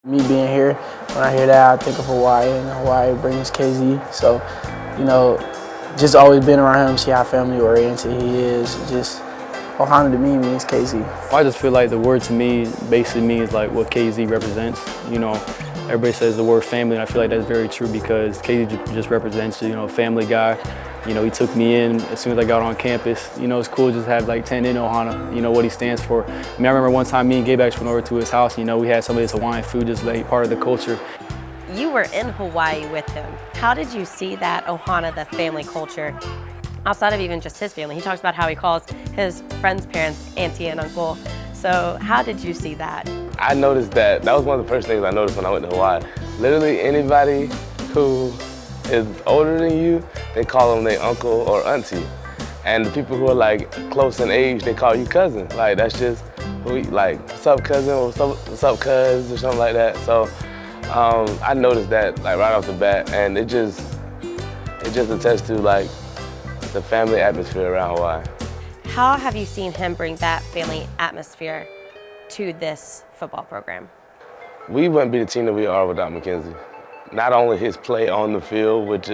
Me being here, when I hear that, I think of Hawaii, and Hawaii brings KZ. So, just always been around him, see how family oriented he is. Just Ohana to me means KZ. I just feel like the word to me basically means like what KZ represents. Everybody says the word family, and I feel like that's very true because KZ just represents, family guy. He took me in as soon as I got on campus. It's cool just to have like 10 in Ohana, what he stands for. I remember one time me and Gabex went over to his house, we had some of his Hawaiian food just like part of the culture. You were in Hawaii with him. How did you see that Ohana, the family culture, outside of even just his family? He talks about how he calls his friends' parents auntie and uncle. So how did you see that? I noticed that was one of the first things I noticed when I went to Hawaii. Literally anybody who is older than you, they call them their uncle or auntie. And the people who are like close in age, they call you cousin. Like that's just what's up cousin or what's up cuz or something like that. So I noticed that like right off the bat, and it just attests to like the family atmosphere around Hawaii. How have you seen him bring that family atmosphere to this football program? We wouldn't be the team that we are without McKenzie. Not only his play on the field, which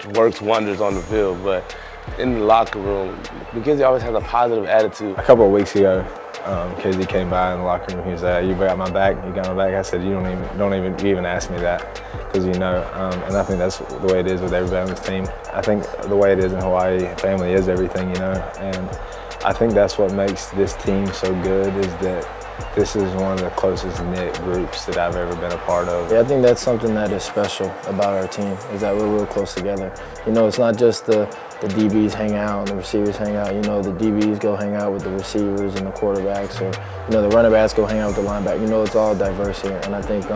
works wonders on the field, but in the locker room, McKenzie always has a positive attitude. A couple of weeks ago, KZ came by in the locker room. He was like, "You got my back. You got my back." I said, "You don't even ask me that, because and I think that's the way it is with everybody on this team. I think the way it is in Hawaii, family is everything, and I think that's what makes this team so good is that this is one of the closest knit groups that I've ever been a part of. Yeah, I think that's something that is special about our team, is that we're real close together. It's not just the DBs hang out and the receivers hang out. The DBs go hang out with the receivers and the quarterbacks, or the running backs go hang out with the linebackers. It's all diverse here, and I think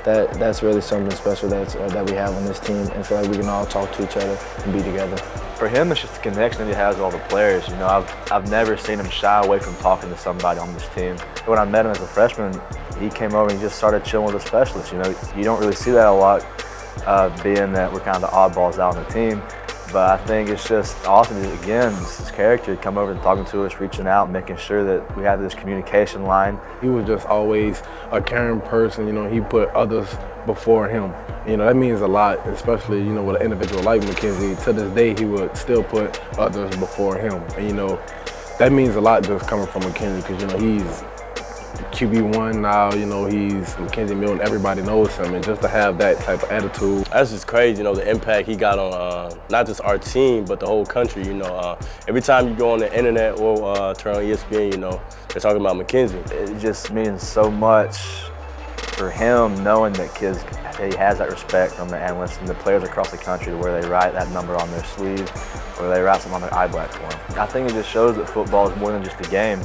that's really something special that we have on this team, and feel like we can all talk to each other and be together. For him, it's just the connection that he has with all the players. I've never seen him shy away from talking to somebody on this team. When I met him as a freshman, he came over and he just started chilling with the specialists. You don't really see that a lot, being that we're kind of the oddballs out on the team. But I think it's just awesome, again, just his character, come over and talking to us, reaching out, making sure that we have this communication line. He was just always a caring person, he put others before him. That means a lot, especially, with an individual like McKenzie. To this day, he would still put others before him. And, that means a lot just coming from McKenzie, because, he's QB1 now, he's McKenzie Milton, everybody knows him, and just to have that type of attitude. That's just crazy, the impact he got on not just our team, but the whole country, Every time you go on the internet or turn on ESPN, they're talking about McKenzie. It just means so much for him knowing that he has that respect from the analysts and the players across the country, where they write that number on their sleeve or they write something on their eye black for him. I think it just shows that football is more than just a game.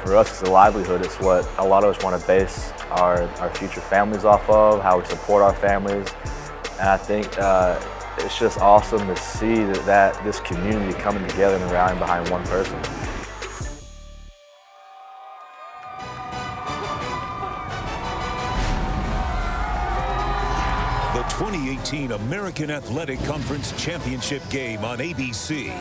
For us, it's a livelihood. It's what a lot of us want to base our future families off of, how we support our families. And I think it's just awesome to see that this community coming together and rallying behind one person. The 2018 American Athletic Conference Championship game on ABC.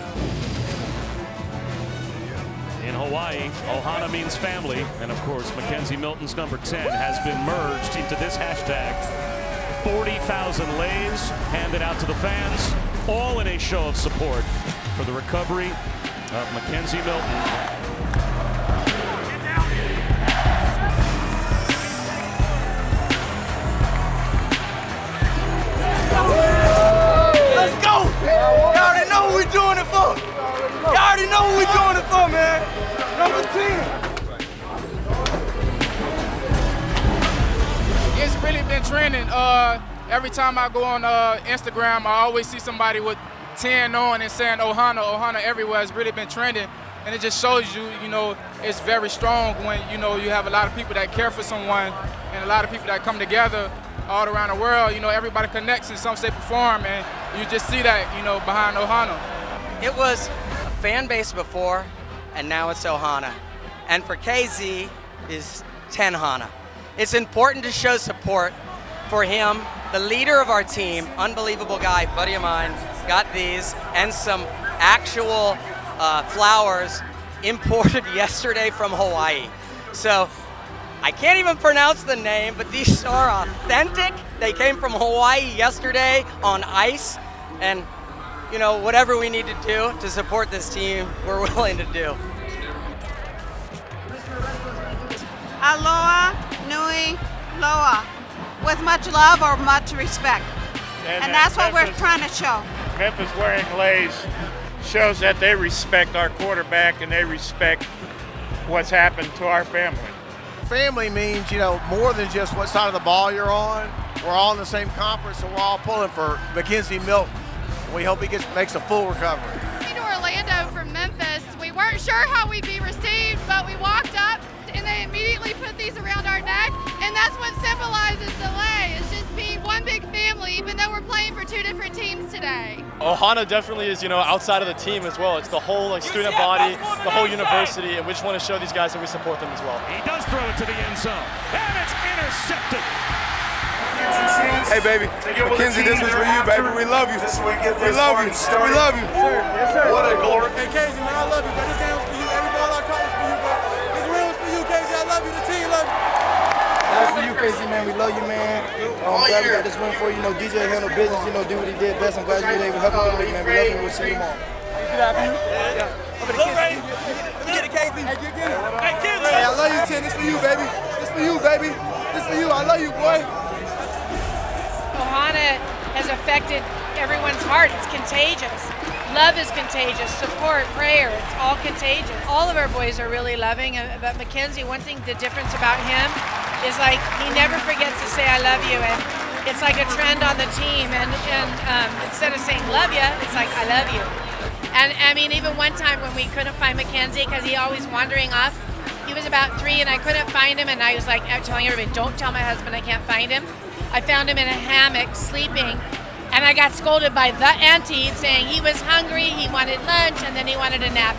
In Hawaii, Ohana means family, and of course, McKenzie Milton's number 10 has been merged into this hashtag. 40,000 lays handed out to the fans, all in a show of support for the recovery of McKenzie Milton. Let's go! You already know what we're doing it for! You already know what we're doing it for, man! Number 10! It's really been trending. Every time I go on Instagram, I always see somebody with 10 on and saying Ohana, Ohana everywhere. It's really been trending. And it just shows you, it's very strong when, you have a lot of people that care for someone and a lot of people that come together all around the world. Everybody connects in some shape or form, and you just see that, behind Ohana. It was a fan base before, and now it's Ohana. And for KZ is 10 Hana. It's important to show support for him, the leader of our team, unbelievable guy, buddy of mine, got these, and some actual flowers imported yesterday from Hawaii. So I can't even pronounce the name, but these are authentic. They came from Hawaii yesterday on ice, and you know, whatever we need to do to support this team, we're willing to do. Aloha, nui, loa, with much love or much respect. And that's what we're trying to show. Memphis wearing leis shows that they respect our quarterback and they respect what's happened to our family. Family means, you know, more than just what side of the ball you're on. We're all in the same conference, so we're all pulling for McKenzie Milton. We hope he makes a full recovery. To Orlando from Memphis, we weren't sure how we'd be received, but we walked up and they immediately put these around our neck, and that's what symbolizes the lei. It's just being one big family, even though we're playing for two different teams today. Ohana definitely is, you know, outside of the team as well. It's the whole student body, the whole university, and we just want to show these guys that we support them as well. He does throw it to the end zone, and it's intercepted. Hey, baby. McKenzie, this is for you, baby. We love you. We love you. We love you. Yes, sir. What a glory. Hey, Casey, man, I love you, but this game was for you. Every ball I caught was for you, but this real was for you, Casey. I love you. The team love you. That's for you, Casey, man. We love you, man. I'm glad we got this win for you. You know, DJ handled business, you know, do what he did best. I'm glad you were able to help him with it, man. We love you. We'll see you tomorrow. Yeah. Look, Ray. Let me get it, Casey. Hey, get it. Hey, kids. Hey, I love you, Tim. This for you, baby. This for you, baby. This for you. I love you, boy. Ohana has affected everyone's heart. It's contagious. Love is contagious. Support, prayer, it's all contagious. All of our boys are really loving, but McKenzie, one thing, the difference about him is like he never forgets to say I love you, and it's like a trend on the team, and instead of saying love you, it's like I love you. And I mean, even one time when we couldn't find McKenzie because he always wandering off, he was about 3 and I couldn't find him, and I was like telling everybody, don't tell my husband I can't find him. I found him in a hammock sleeping, and I got scolded by the auntie saying he was hungry, he wanted lunch, and then he wanted a nap.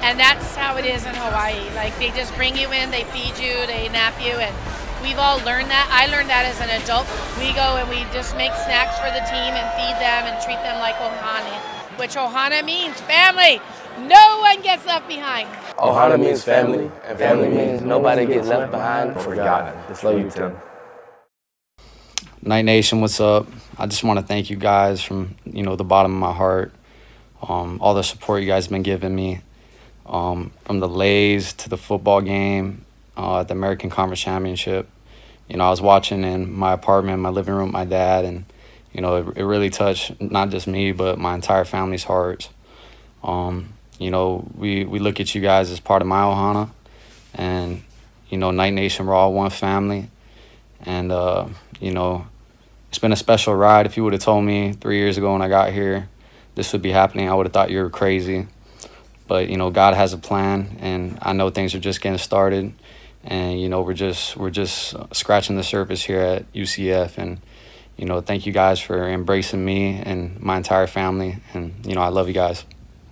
And that's how it is in Hawaii. Like, they just bring you in, they feed you, they nap you, and we've all learned that. I learned that as an adult. We go and we just make snacks for the team and feed them and treat them like ohana, which ohana means family. No one gets left behind. Ohana means family, and family means nobody gets left behind or forgotten. Love you, Tim. Night Nation, what's up? I just want to thank you guys from, you know, the bottom of my heart. All the support you guys have been giving me, from the leis to the football game, at the American Conference Championship. You know, I was watching in my apartment, my living room with my dad, and, you know, it really touched not just me, but my entire family's hearts. You know, we look at you guys as part of my Ohana, and, you know, Night Nation, we're all one family. And, you know, it's been a special ride. If you would have told me 3 years ago when I got here this would be happening, I would have thought you were crazy. But, you know, God has a plan, and I know things are just getting started. And, you know, we're just scratching the surface here at UCF. And, you know, thank you guys for embracing me and my entire family. And, you know, I love you guys.